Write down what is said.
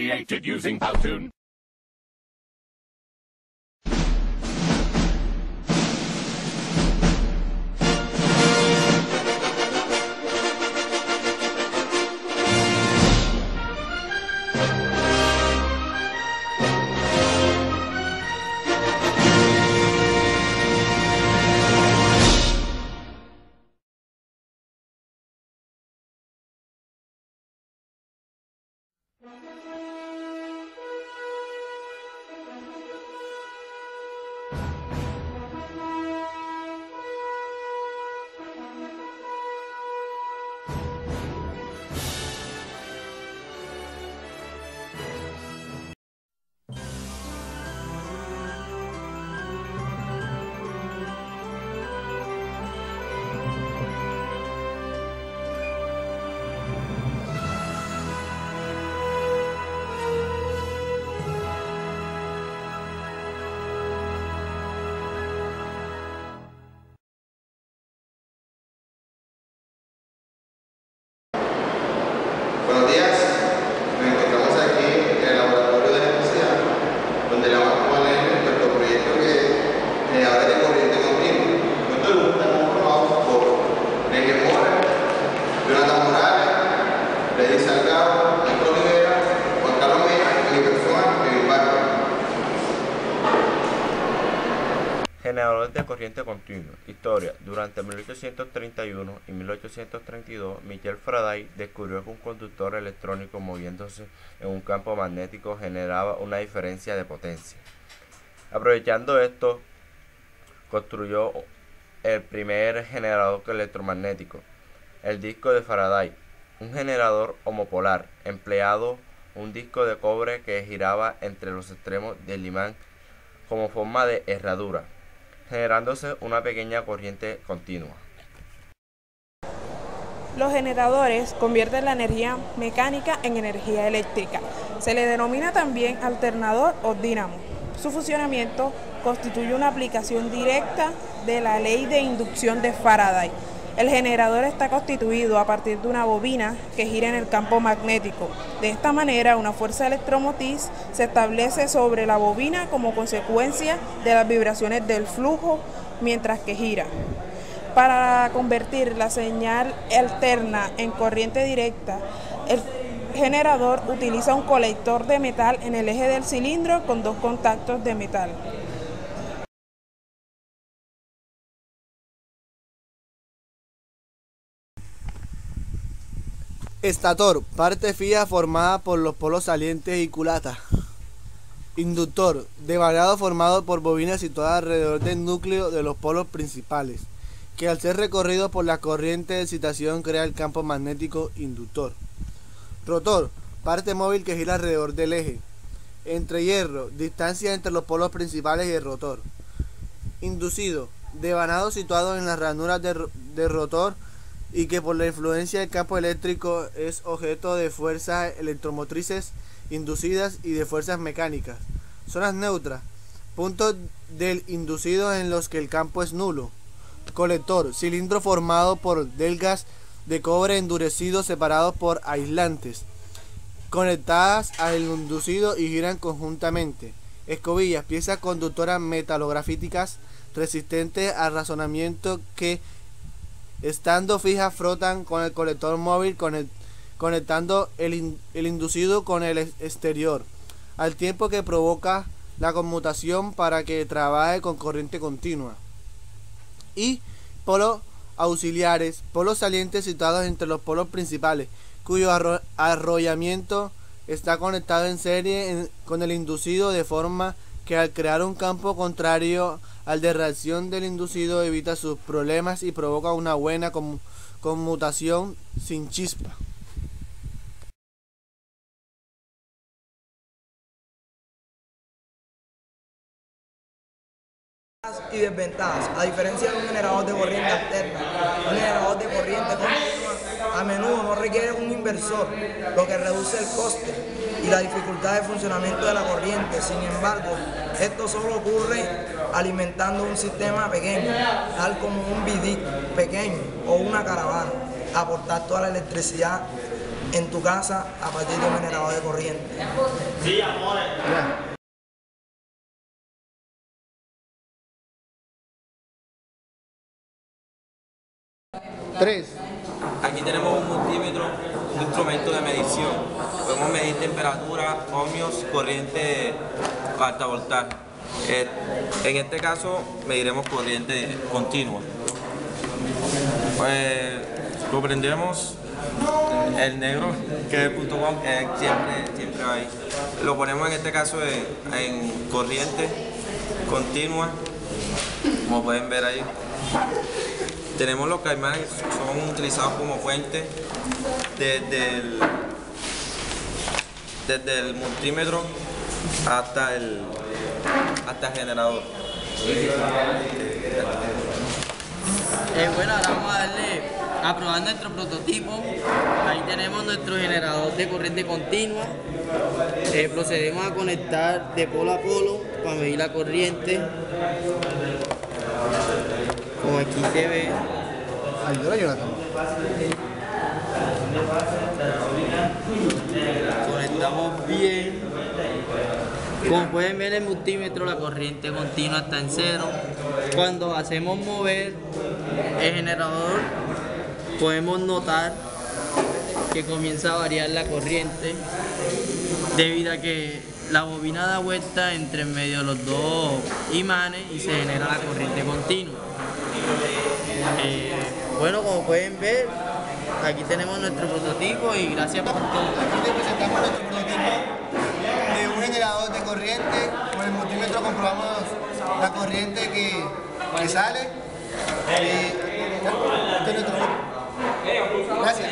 created using Powtoon. Buenos días, nos encontramos aquí en el laboratorio de electricidad, donde la vamos a poner nuestro proyecto que habla de corriente continua. Nosotros estamos formados por Reyes Mora, Jonathan Morales, Lady Salgado, Héctor Rivera, Juan Carlos Mena y mi persona, Kevin Barco. Generadores de corriente continua. Historia. Durante 1831 y 1832, Michel Faraday descubrió que un conductor electrónico moviéndose en un campo magnético generaba una diferencia de potencia. Aprovechando esto, construyó el primer generador electromagnético, el disco de Faraday, un generador homopolar, empleado un disco de cobre que giraba entre los extremos del imán como forma de herradura, generándose una pequeña corriente continua. Los generadores convierten la energía mecánica en energía eléctrica. Se le denomina también alternador o dínamo. Su funcionamiento constituye una aplicación directa de la ley de inducción de Faraday. El generador está constituido a partir de una bobina que gira en el campo magnético. De esta manera, una fuerza electromotriz se establece sobre la bobina como consecuencia de las vibraciones del flujo mientras que gira. Para convertir la señal alterna en corriente directa, el generador utiliza un colector de metal en el eje del cilindro con dos contactos de metal. Estator, parte fija formada por los polos salientes y culata. Inductor, devanado formado por bobinas situadas alrededor del núcleo de los polos principales, que al ser recorrido por la corriente de excitación crea el campo magnético inductor. Rotor, parte móvil que gira alrededor del eje. Entrehierro, distancia entre los polos principales y el rotor. Inducido, devanado situado en las ranuras del rotor y que por la influencia del campo eléctrico es objeto de fuerzas electromotrices inducidas y de fuerzas mecánicas. Zonas neutras, puntos del inducido en los que el campo es nulo. Colector, cilindro formado por delgas de cobre endurecido separados por aislantes, conectadas al inducido y giran conjuntamente. Escobillas, piezas conductoras metalografíticas resistentes al razonamiento que, estando fijas, frotan con el colector móvil conectando el inducido con el exterior, al tiempo que provoca la conmutación para que trabaje con corriente continua. Y polos auxiliares, polos salientes situados entre los polos principales, cuyo arrollamiento está conectado en serie con el inducido, de forma que al crear un campo contrario al de reacción del inducido evita sus problemas y provoca una buena conmutación sin chispa. Y desventajas. A diferencia de un generador de corriente alterna, un generador de corriente continua a menudo no requiere un inversor, lo que reduce el coste y la dificultad de funcionamiento de la corriente. Sin embargo, esto solo ocurre alimentando un sistema pequeño, tal como un bidic pequeño o una caravana. Aportar toda la electricidad en tu casa a partir de un generador de corriente. Ya. Tres. Aquí tenemos un multímetro, un instrumento de medición. Podemos medir temperatura, ohmios, corriente alta voltaje. En este caso mediremos corriente continua. Lo prendemos, el negro, que es el punto com, siempre ahí. Lo ponemos en este caso en corriente continua, como pueden ver ahí. Tenemos los caimanes que son utilizados como fuente desde el multímetro hasta el generador. Bueno, ahora vamos a probar nuestro prototipo. Ahí tenemos nuestro generador de corriente continua. Procedemos a conectar de polo a polo para medir la corriente. Como aquí se ve. Ayúdala, Jonathan. Conectamos bien. Como pueden ver en el multímetro, la corriente continua está en 0. Cuando hacemos mover el generador, podemos notar que comienza a variar la corriente debido a que la bobina da vuelta entre medio de los dos imanes y se genera la corriente continua. Bueno, como pueden ver, aquí tenemos nuestro prototipo y gracias por todo. Aquí te presentamos nuestro prototipo de un generador de corriente. Con el multímetro comprobamos la corriente que sale. Este es nuestro. Gracias.